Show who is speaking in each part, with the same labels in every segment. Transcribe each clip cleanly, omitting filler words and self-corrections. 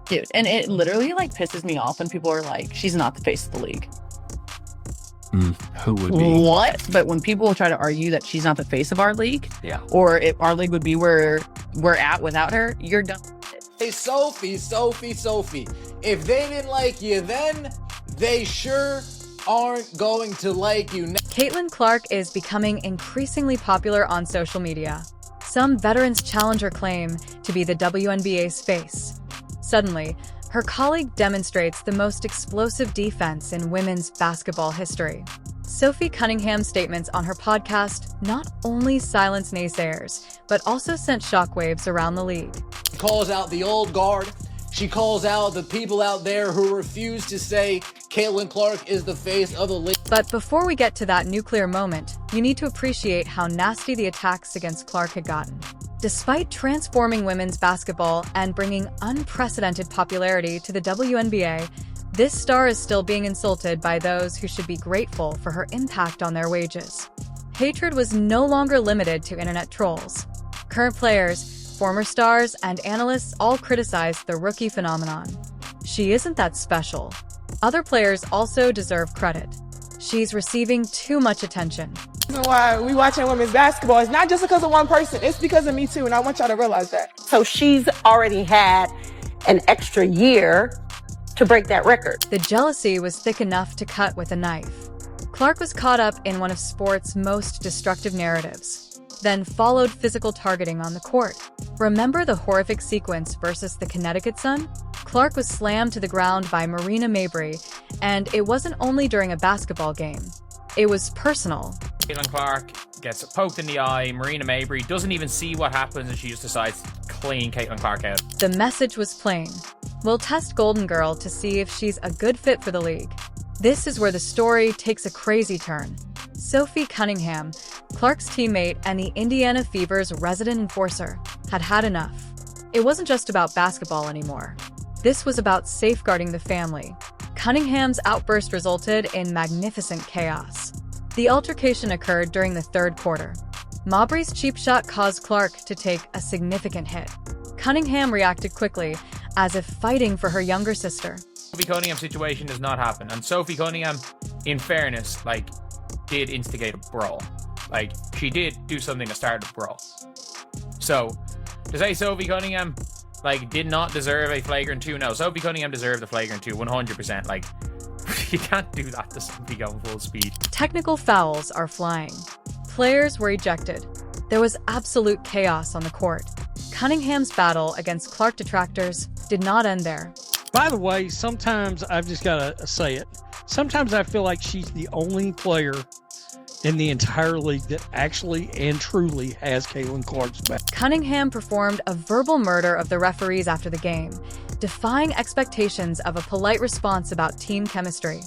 Speaker 1: Dude, and it literally like pisses me off when people are like, she's not the face of the league.
Speaker 2: Who would be?
Speaker 1: What? But when people try to argue that she's not the face of our league,
Speaker 2: Yeah.
Speaker 1: or if our league would be where we're at without her, you're done.
Speaker 3: Hey, Sophie. If they didn't like you then, they sure aren't going to like you now.
Speaker 4: Caitlin Clark is becoming increasingly popular on social media. Some veterans challenge her claim to be the WNBA's face. Suddenly, her colleague demonstrates the most explosive defense in women's basketball history. Sophie Cunningham's statements on her podcast not only silenced naysayers, but also sent shockwaves around the league.
Speaker 3: She calls out the old guard. She calls out the people out there who refuse to say Caitlin Clark is the face of the league.
Speaker 4: But before we get to that nuclear moment, you need to appreciate how nasty the attacks against Clark had gotten. Despite transforming women's basketball and bringing unprecedented popularity to the WNBA, this star is still being insulted by those who should be grateful for her impact on their wages. Hatred was no longer limited to internet trolls. Current players, former stars, and analysts all criticized the rookie phenomenon. She isn't that special. Other players also deserve credit. She's receiving too much attention.
Speaker 5: The reason why we watching women's basketball is not just because of one person, it's because of me too, and I want y'all to realize that.
Speaker 6: So she's already had an extra year to break that record.
Speaker 4: The jealousy was thick enough to cut with a knife. Clark was caught up in one of sport's most destructive narratives, then followed physical targeting on the court. Remember the horrific sequence versus the Connecticut Sun? Clark was slammed to the ground by Marina Mabrey, and it wasn't only during a basketball game. It was personal.
Speaker 7: Caitlin Clark gets poked in the eye. Marina Mabrey doesn't even see what happens, and she just decides to clean Caitlin Clark out.
Speaker 4: The message was plain. We'll test Golden Girl to see if she's a good fit for the league. This is where the story takes a crazy turn. Sophie Cunningham, Clark's teammate and the Indiana Fever's resident enforcer, had had enough. It wasn't just about basketball anymore. This was about safeguarding the family. Cunningham's outburst resulted in magnificent chaos. The altercation occurred during the third quarter. Mabrey's cheap shot caused Clark to take a significant hit. Cunningham reacted quickly, as if fighting for her younger sister.
Speaker 7: Sophie Cunningham's situation does not happen, and Sophie Cunningham, in fairness, did instigate a brawl. She did do something to start a brawl. So, to say Sophie Cunningham, did not deserve a flagrant 2, no, Sophie Cunningham deserved a flagrant 2, 100%. You can't do that to somebody going full speed.
Speaker 4: Technical fouls are flying. Players were ejected. There was absolute chaos on the court. Cunningham's battle against Clark detractors did not end there.
Speaker 8: By the way, sometimes I've just got to say it. Sometimes I feel like she's the only player in the entire league that actually and truly has Caitlin Clark's back.
Speaker 4: Cunningham performed a verbal murder of the referees after the game, defying expectations of a polite response about team chemistry.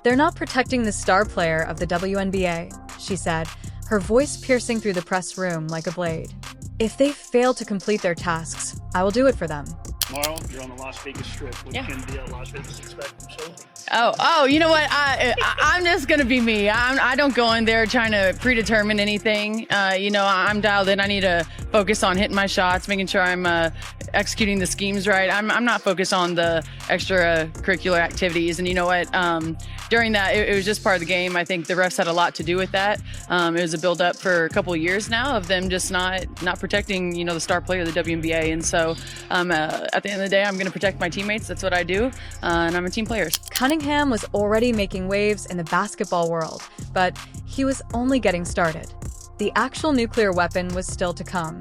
Speaker 4: They're not protecting the star player of the WNBA, she said, her voice piercing through the press room like a blade. If they fail to complete their tasks, I will do it for them.
Speaker 9: Tomorrow, you're on the Las Vegas Strip. What can be a Las Vegas expect from Sophie?
Speaker 1: Oh, you know what? I'm just going to be me. I don't go in there trying to predetermine anything. I'm dialed in. I need to focus on hitting my shots, making sure I'm executing the schemes right. I'm not focused on the extracurricular activities. And you know what? During that, it was just part of the game. I think the refs had a lot to do with that. It was a build-up for a couple of years now of them just not protecting, the star player of the WNBA. And so at the end of the day, I'm going to protect my teammates. That's what I do. And I'm a team player.
Speaker 4: Cunningham was already making waves in the basketball world, but he was only getting started. The actual nuclear weapon was still to come.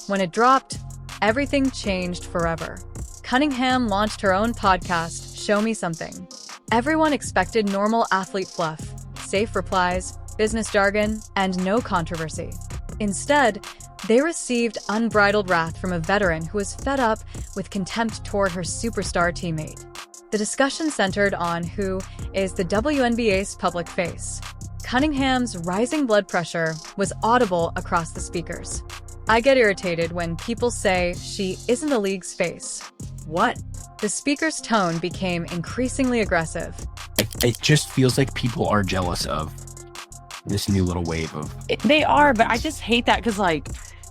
Speaker 4: When it dropped, everything changed forever. Cunningham launched her own podcast, Show Me Something. Everyone expected normal athlete fluff, safe replies, business jargon, and no controversy. Instead, they received unbridled wrath from a veteran who was fed up with contempt toward her superstar teammate. The discussion centered on who is the WNBA's public face. Cunningham's rising blood pressure was audible across the speakers. I get irritated when people say she isn't the league's face. What? The speaker's tone became increasingly aggressive.
Speaker 2: It just feels like people are jealous of this new little wave of...
Speaker 1: They are, but I just hate that because,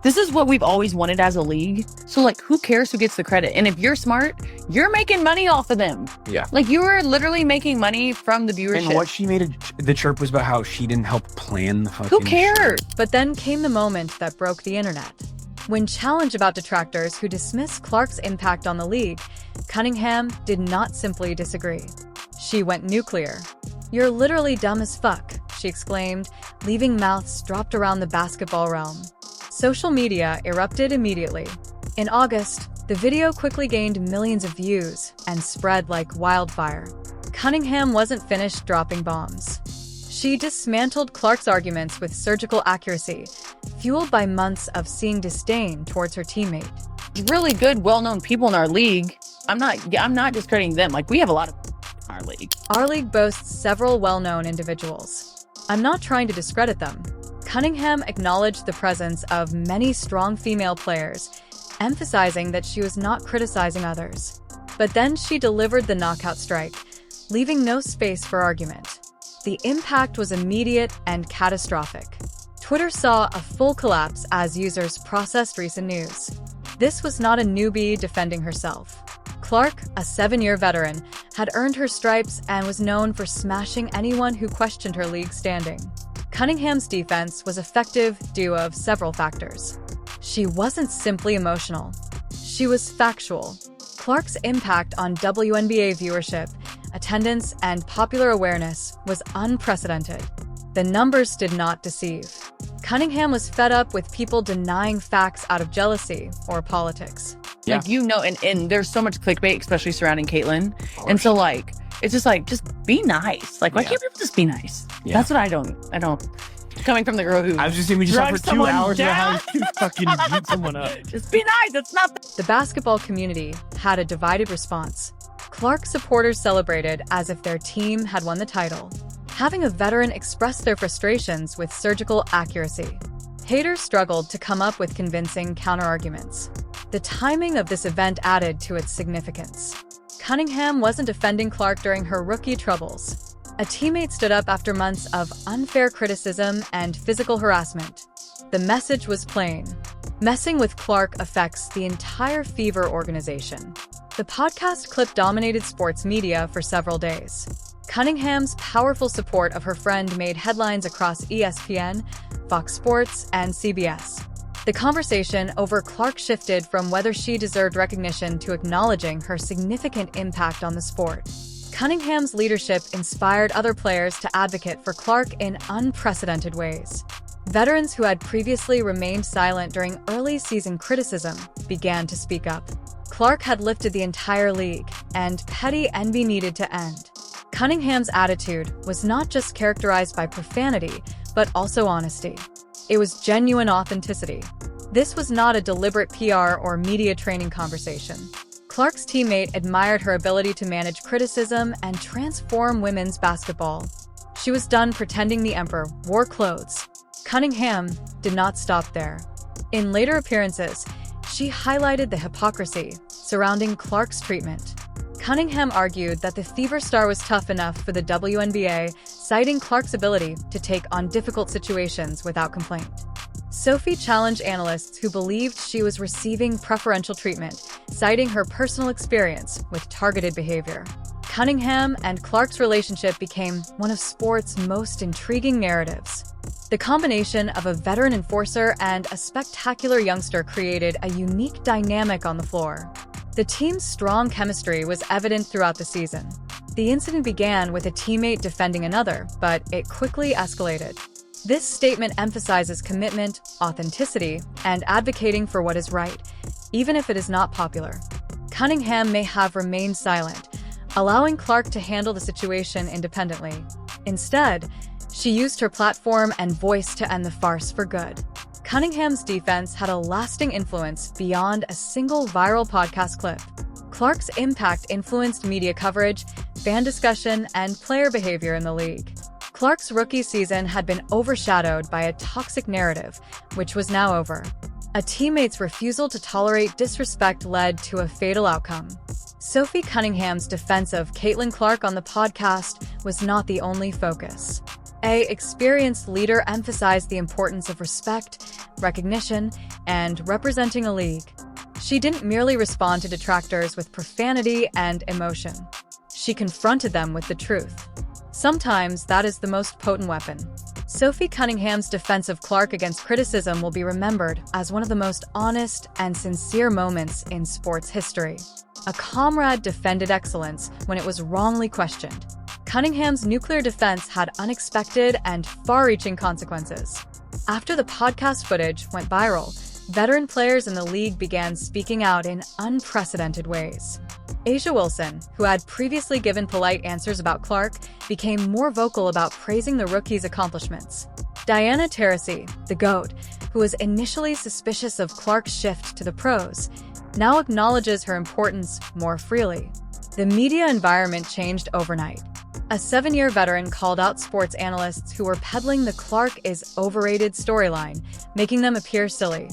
Speaker 1: this is what we've always wanted as a league. So, like, who cares who gets the credit? And if you're smart, you're making money off of them.
Speaker 2: Yeah.
Speaker 1: Like, you are literally making money from the viewership.
Speaker 2: And what she made the chirp was about how she didn't help plan the fucking
Speaker 1: Who cares?
Speaker 4: But then came the moment that broke the internet. When challenged about detractors who dismissed Clark's impact on the league, Cunningham did not simply disagree. She went nuclear. "You're literally dumb as fuck," she exclaimed, leaving mouths dropped around the basketball realm. Social media erupted immediately. In August, the video quickly gained millions of views and spread like wildfire. Cunningham wasn't finished dropping bombs. She dismantled Clark's arguments with surgical accuracy, fueled by months of seeing disdain towards her teammate.
Speaker 1: Really good, well-known people in our league. I'm not discrediting them. Like, we have a lot of in our league.
Speaker 4: Our league boasts several well-known individuals. I'm not trying to discredit them. Cunningham acknowledged the presence of many strong female players, emphasizing that she was not criticizing others. But then she delivered the knockout strike, leaving no space for argument. The impact was immediate and catastrophic. Twitter saw a full collapse as users processed recent news. This was not a newbie defending herself. Clark, a 7-year veteran, had earned her stripes and was known for smashing anyone who questioned her league standing. Cunningham's defense was effective due of several factors. She wasn't simply emotional. She was factual. Clark's impact on WNBA viewership, attendance, and popular awareness was unprecedented. The numbers did not deceive. Cunningham was fed up with people denying facts out of jealousy or politics.
Speaker 2: Yeah.
Speaker 1: Like, and there's so much clickbait, especially surrounding Caitlyn. And so, like, it's just like, just be nice. Like, why can't people just be nice?
Speaker 2: Yeah.
Speaker 1: That's what I don't. Coming from the girl who
Speaker 2: I was just saying, we just talked for 2 hours about how you fucking beat someone up.
Speaker 1: just be nice. It's not.
Speaker 4: The basketball community had a divided response. Clark supporters celebrated as if their team had won the title, having a veteran express their frustrations with surgical accuracy. Haters struggled to come up with convincing counterarguments. The timing of this event added to its significance. Cunningham wasn't defending Clark during her rookie troubles. A teammate stood up after months of unfair criticism and physical harassment. The message was plain. Messing with Clark affects the entire Fever organization. The podcast clip dominated sports media for several days. Cunningham's powerful support of her friend made headlines across ESPN, Fox Sports, and CBS. The conversation over Clark shifted from whether she deserved recognition to acknowledging her significant impact on the sport. Cunningham's leadership inspired other players to advocate for Clark in unprecedented ways. Veterans who had previously remained silent during early season criticism began to speak up. Clark had lifted the entire league, and petty envy needed to end. Cunningham's attitude was not just characterized by profanity, but also honesty. It was genuine authenticity. This was not a deliberate PR or media training conversation. Clark's teammate admired her ability to manage criticism and transform women's basketball. She was done pretending the emperor wore clothes. Cunningham did not stop there. In later appearances, she highlighted the hypocrisy surrounding Clark's treatment. Cunningham argued that the Fever star was tough enough for the WNBA, citing Clark's ability to take on difficult situations without complaint. Sophie challenged analysts who believed she was receiving preferential treatment, citing her personal experience with targeted behavior. Cunningham and Clark's relationship became one of sport's most intriguing narratives. The combination of a veteran enforcer and a spectacular youngster created a unique dynamic on the floor. The team's strong chemistry was evident throughout the season. The incident began with a teammate defending another, but it quickly escalated. This statement emphasizes commitment, authenticity, and advocating for what is right, even if it is not popular. Cunningham may have remained silent, allowing Clark to handle the situation independently. Instead, she used her platform and voice to end the farce for good. Cunningham's defense had a lasting influence beyond a single viral podcast clip. Clark's impact influenced media coverage, fan discussion, and player behavior in the league. Clark's rookie season had been overshadowed by a toxic narrative, which was now over. A teammate's refusal to tolerate disrespect led to a fatal outcome. Sophie Cunningham's defense of Caitlin Clark on the podcast was not the only focus. A experienced leader emphasized the importance of respect, recognition, and representing a league. She didn't merely respond to detractors with profanity and emotion. She confronted them with the truth. Sometimes that is the most potent weapon. Sophie Cunningham's defense of Clark against criticism will be remembered as one of the most honest and sincere moments in sports history. A comrade defended excellence when it was wrongly questioned. Cunningham's nuclear defense had unexpected and far-reaching consequences. After the podcast footage went viral, veteran players in the league began speaking out in unprecedented ways. A'ja Wilson, who had previously given polite answers about Clark, became more vocal about praising the rookie's accomplishments. Diana Taurasi, the GOAT, who was initially suspicious of Clark's shift to the pros, now acknowledges her importance more freely. The media environment changed overnight. A 7-year veteran called out sports analysts who were peddling the Clark is overrated storyline, making them appear silly.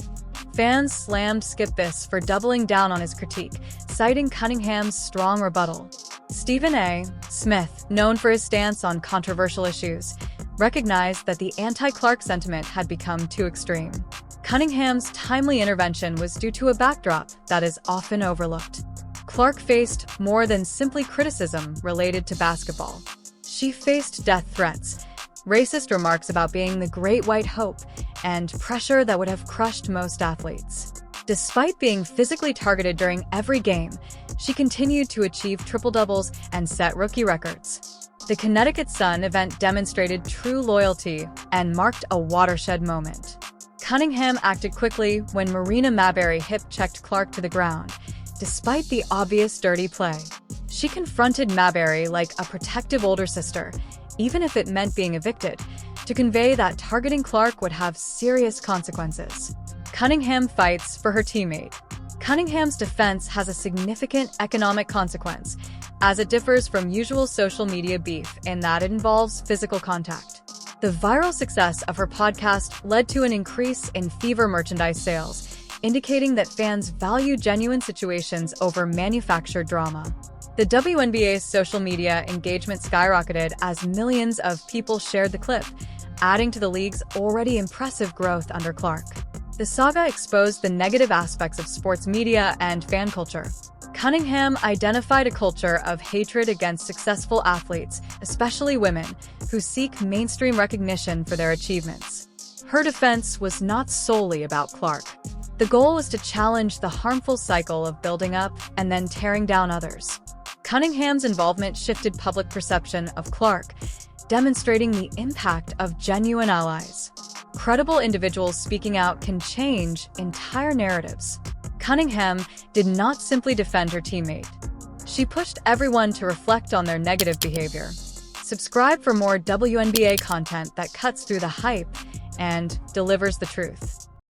Speaker 4: Fans slammed Skip Biss for doubling down on his critique, citing Cunningham's strong rebuttal. Stephen A. Smith, known for his stance on controversial issues, recognized that the anti-Clark sentiment had become too extreme. Cunningham's timely intervention was due to a backdrop that is often overlooked. Clark faced more than simply criticism related to basketball. She faced death threats, racist remarks about being the Great White Hope, and pressure that would have crushed most athletes. Despite being physically targeted during every game, she continued to achieve triple-doubles and set rookie records. The Connecticut Sun event demonstrated true loyalty and marked a watershed moment. Cunningham acted quickly when Marina Maberry hip-checked Clark to the ground, despite the obvious dirty play. She confronted Maberry like a protective older sister, even if it meant being evicted, to convey that targeting Clark would have serious consequences. Cunningham fights for her teammate. Cunningham's defense has a significant economic consequence, as it differs from usual social media beef in that it involves physical contact. The viral success of her podcast led to an increase in Fever merchandise sales, indicating that fans value genuine situations over manufactured drama. The WNBA's social media engagement skyrocketed as millions of people shared the clip, adding to the league's already impressive growth under Clark. The saga exposed the negative aspects of sports media and fan culture. Cunningham identified a culture of hatred against successful athletes, especially women, who seek mainstream recognition for their achievements. Her defense was not solely about Clark. The goal was to challenge the harmful cycle of building up and then tearing down others. Cunningham's involvement shifted public perception of Clark, demonstrating the impact of genuine allies. Credible individuals speaking out can change entire narratives. Cunningham did not simply defend her teammate. She pushed everyone to reflect on their negative behavior. Subscribe for more WNBA content that cuts through the hype and delivers the truth.